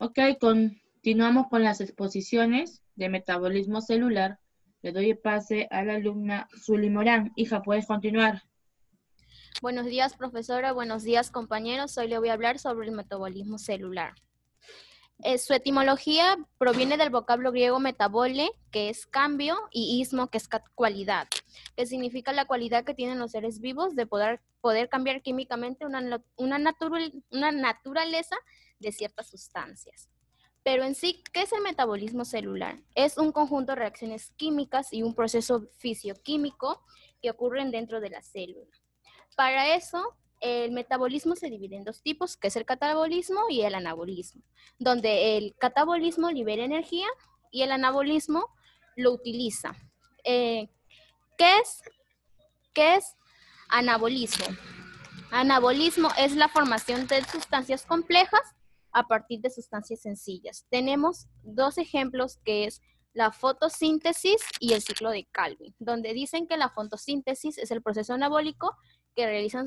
Ok, continuamos con las exposiciones de metabolismo celular. Le doy el pase a la alumna Zuli Morán. Hija, puedes continuar. Buenos días, profesora. Buenos días, compañeros. Hoy le voy a hablar sobre el metabolismo celular. Su etimología proviene del vocablo griego metabole, que es cambio, y ismo, que es cualidad, que significa la cualidad que tienen los seres vivos de poder cambiar químicamente una naturaleza de ciertas sustancias. Pero en sí, ¿qué es el metabolismo celular? Es un conjunto de reacciones químicas y un proceso fisioquímico que ocurren dentro de la célula. Para eso, el metabolismo se divide en dos tipos, que es el catabolismo y el anabolismo, donde el catabolismo libera energía y el anabolismo lo utiliza. Eh, ¿qué es, ¿Qué es anabolismo? Anabolismo es la formación de sustancias complejas a partir de sustancias sencillas. Tenemos dos ejemplos que es la fotosíntesis y el ciclo de Calvin, donde dicen que la fotosíntesis es el proceso anabólico que realizan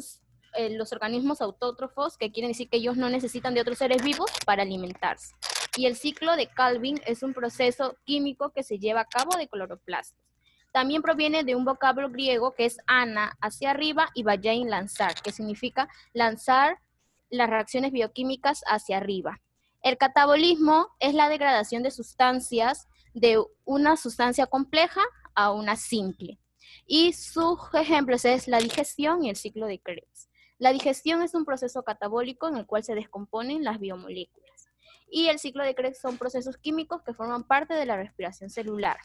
los organismos autótrofos, que quieren decir que ellos no necesitan de otros seres vivos para alimentarse. Y el ciclo de Calvin es un proceso químico que se lleva a cabo de cloroplastos. También proviene de un vocablo griego que es ana, hacia arriba, y vayein, lanzar, que significa lanzar las reacciones bioquímicas hacia arriba. El catabolismo es la degradación de sustancias de una sustancia compleja a una simple. Y sus ejemplos es la digestión y el ciclo de Krebs. La digestión es un proceso catabólico en el cual se descomponen las biomoléculas. Y el ciclo de Krebs son procesos químicos que forman parte de la respiración celular.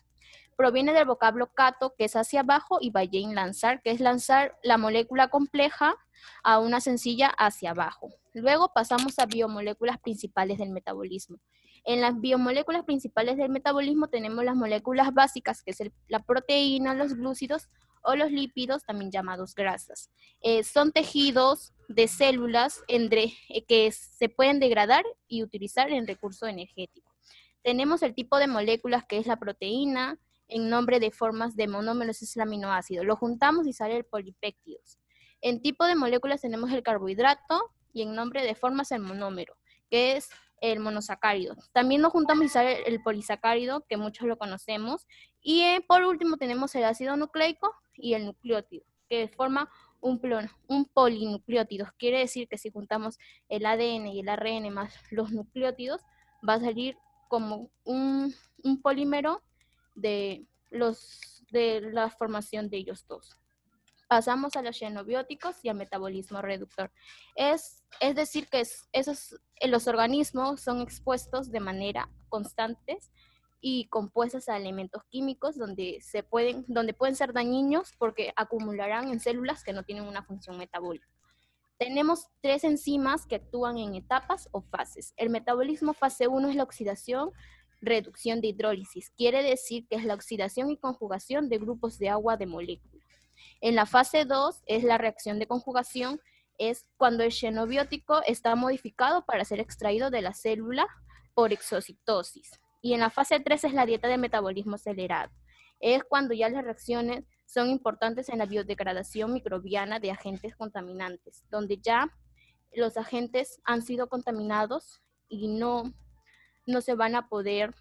Proviene del vocablo cato, que es hacia abajo, y vayein, lanzar, que es lanzar la molécula compleja a una sencilla hacia abajo. Luego pasamos a biomoléculas principales del metabolismo. En las biomoléculas principales del metabolismo tenemos las moléculas básicas, que es la proteína, los glúcidos o los lípidos, también llamados grasas. Son tejidos de células que se pueden degradar y utilizar en recurso energético. Tenemos el tipo de moléculas que es la proteína, en nombre de formas de monómeros es el aminoácido. Lo juntamos y sale el polipéptidos. En tipo de moléculas tenemos el carbohidrato y en nombre de formas el monómero, que es el monosacárido. También lo juntamos y sale el polisacárido, que muchos lo conocemos. Y por último tenemos el ácido nucleico y el nucleótido, que forma un polinucleótido. Quiere decir que si juntamos el ADN y el ARN más los nucleótidos, va a salir como un polímero de la formación de ellos dos. Pasamos a los xenobióticos y al metabolismo reductor. Es decir, que los organismos son expuestos de manera constante y compuestos a elementos químicos donde pueden ser dañinos porque acumularán en células que no tienen una función metabólica. Tenemos tres enzimas que actúan en etapas o fases. El metabolismo fase 1 es la oxidación, reducción de hidrólisis. Quiere decir que es la oxidación y conjugación de grupos de agua de moléculas. En la fase 2 es la reacción de conjugación, es cuando el xenobiótico está modificado para ser extraído de la célula por exocitosis. Y en la fase 3 es la dieta de metabolismo acelerado. Es cuando ya las reacciones son importantes en la biodegradación microbiana de agentes contaminantes, donde ya los agentes han sido contaminados y no se van a poder,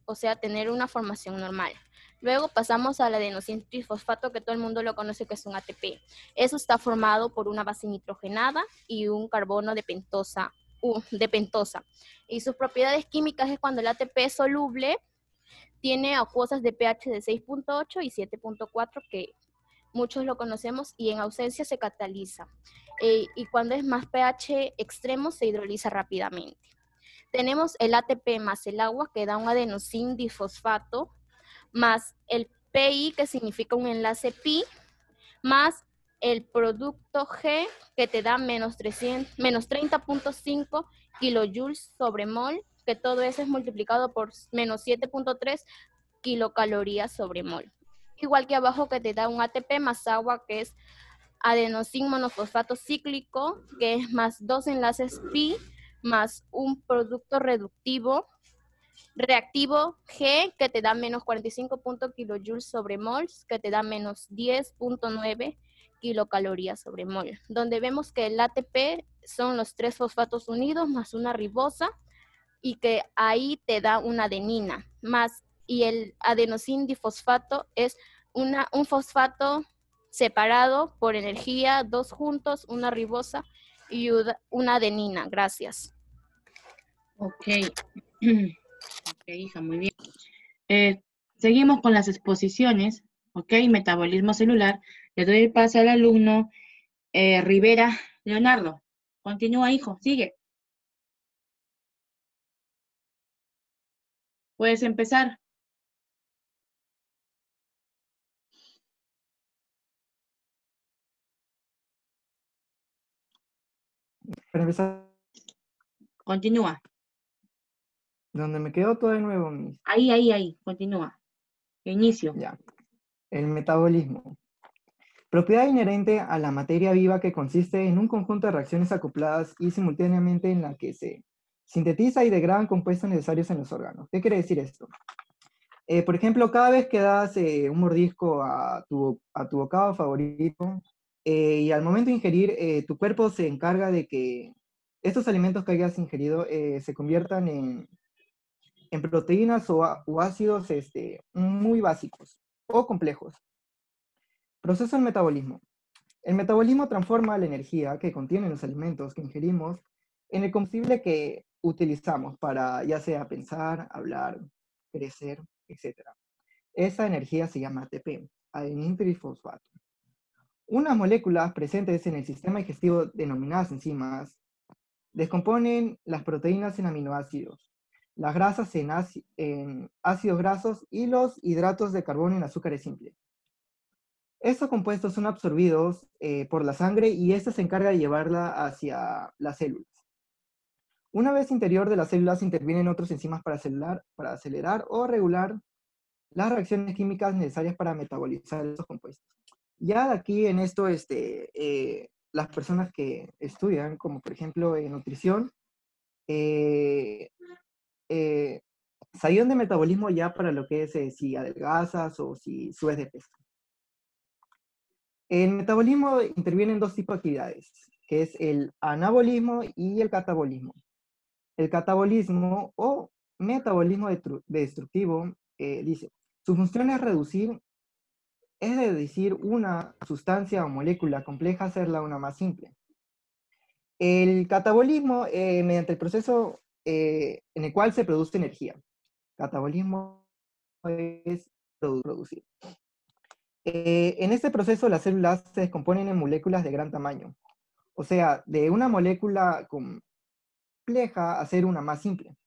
o sea, tener una formación normal. Luego pasamos al adenosín trifosfato, que todo el mundo lo conoce, que es un ATP. Eso está formado por una base nitrogenada y un carbono de pentosa. Y sus propiedades químicas es cuando el ATP es soluble, tiene acuosas de pH de 6.8 y 7.4, que muchos lo conocemos, y en ausencia se cataliza. Y cuando es más pH extremo, se hidroliza rápidamente. Tenemos el ATP más el agua, que da un adenosín difosfato, más el PI, que significa un enlace pi, más el producto G, que te da menos 30.5 kilojoules sobre mol, que todo eso es multiplicado por menos 7.3 kilocalorías sobre mol. Igual que abajo, que te da un ATP más agua, que es adenosín monofosfato cíclico, que es más dos enlaces pi, más un producto reactivo G, que te da menos 45 kilojoules sobre mols, que te da menos 10.9 kilocalorías sobre mol, donde vemos que el ATP son los 3 fosfatos unidos más una ribosa, y que ahí te da una adenina, y el adenosín difosfato es un fosfato separado por energía, 2 juntos, una ribosa y una adenina. Gracias. Ok. Ok, hija, muy bien. Seguimos con las exposiciones, ok, metabolismo celular. Le doy el pase al alumno Rivera Leonardo. Continúa, hijo, sigue. Puedes empezar. Para empezar, Continúa. donde me quedo todo de nuevo, Ahí, continúa. Inicio. ya. El metabolismo. Propiedad inherente a la materia viva que consiste en un conjunto de reacciones acopladas y simultáneamente en la que se sintetiza y degradan compuestos necesarios en los órganos. ¿Qué quiere decir esto? Por ejemplo, cada vez que das un mordisco a tu bocado favorito y al momento de ingerir, tu cuerpo se encarga de que estos alimentos que hayas ingerido se conviertan en proteínas o ácidos muy básicos o complejos. Proceso del metabolismo. El metabolismo transforma la energía que contienen los alimentos que ingerimos en el combustible que utilizamos para ya sea pensar, hablar, crecer, etc. Esa energía se llama ATP, adenina trifosfato. Unas moléculas presentes en el sistema digestivo denominadas enzimas descomponen las proteínas en aminoácidos, las grasas en ácidos grasos y los hidratos de carbono en azúcares simples. Estos compuestos son absorbidos por la sangre y ésta se encarga de llevarla hacia las células. Una vez interior de las células intervienen otros enzimas para acelerar o regular las reacciones químicas necesarias para metabolizar estos compuestos. Ya de aquí en esto, las personas que estudian, como por ejemplo en nutrición, eh, eh, salieron de metabolismo ya para lo que es si adelgazas o si subes de peso. El metabolismo interviene en dos tipos de actividades, que es el anabolismo y el catabolismo. El catabolismo o metabolismo destructivo dice, su función es de decir una sustancia o molécula compleja, hacerla una más simple. El catabolismo, mediante el proceso en el cual se produce energía. Catabolismo es producir. En este proceso las células se descomponen en moléculas de gran tamaño, o sea, de una molécula compleja a hacer una más simple.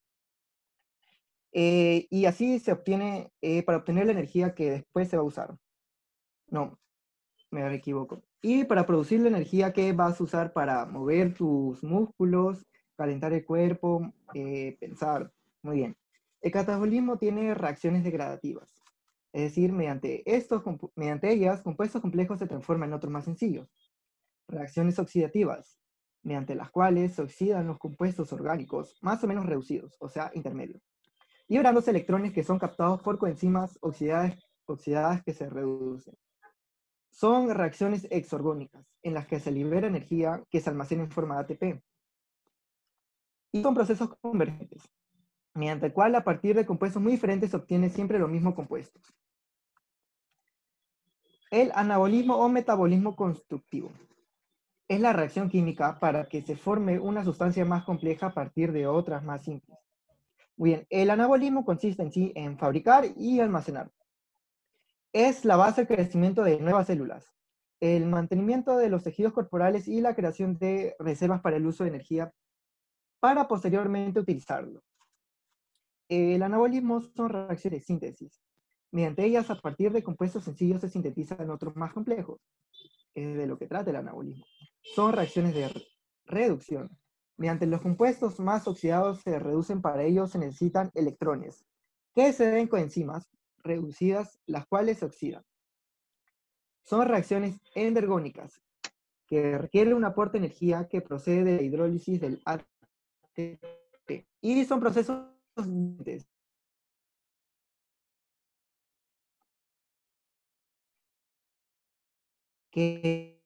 Y así se obtiene, para obtener la energía que después se va a usar. No, me equivoco. Y para producir la energía que vas a usar para mover tus músculos, calentar el cuerpo, pensar. Muy bien. El catabolismo tiene reacciones degradativas. Es decir, mediante ellas, compuestos complejos se transforman en otros más sencillos. Reacciones oxidativas, mediante las cuales se oxidan los compuestos orgánicos más o menos reducidos, o sea, intermedios, liberándose electrones que son captados por coenzimas oxidadas que se reducen. Son reacciones exorgónicas, en las que se libera energía que se almacena en forma de ATP. Y son procesos convergentes, mediante el cual a partir de compuestos muy diferentes se obtiene siempre los mismos compuestos. El anabolismo o metabolismo constructivo es la reacción química para que se forme una sustancia más compleja a partir de otras más simples. Muy bien, el anabolismo consiste en sí en fabricar y almacenar. Es la base del crecimiento de nuevas células, el mantenimiento de los tejidos corporales y la creación de reservas para el uso de energía para posteriormente utilizarlo. El anabolismo son reacciones de síntesis. Mediante ellas, a partir de compuestos sencillos, se sintetizan otros más complejos. Es de lo que trata el anabolismo. Son reacciones de reducción. Mediante los compuestos más oxidados se reducen, para ello se necesitan electrones, que se den coenzimas reducidas, las cuales se oxidan. Son reacciones endergónicas, que requieren un aporte de energía que procede de la hidrólisis del ATP. Y son procesos que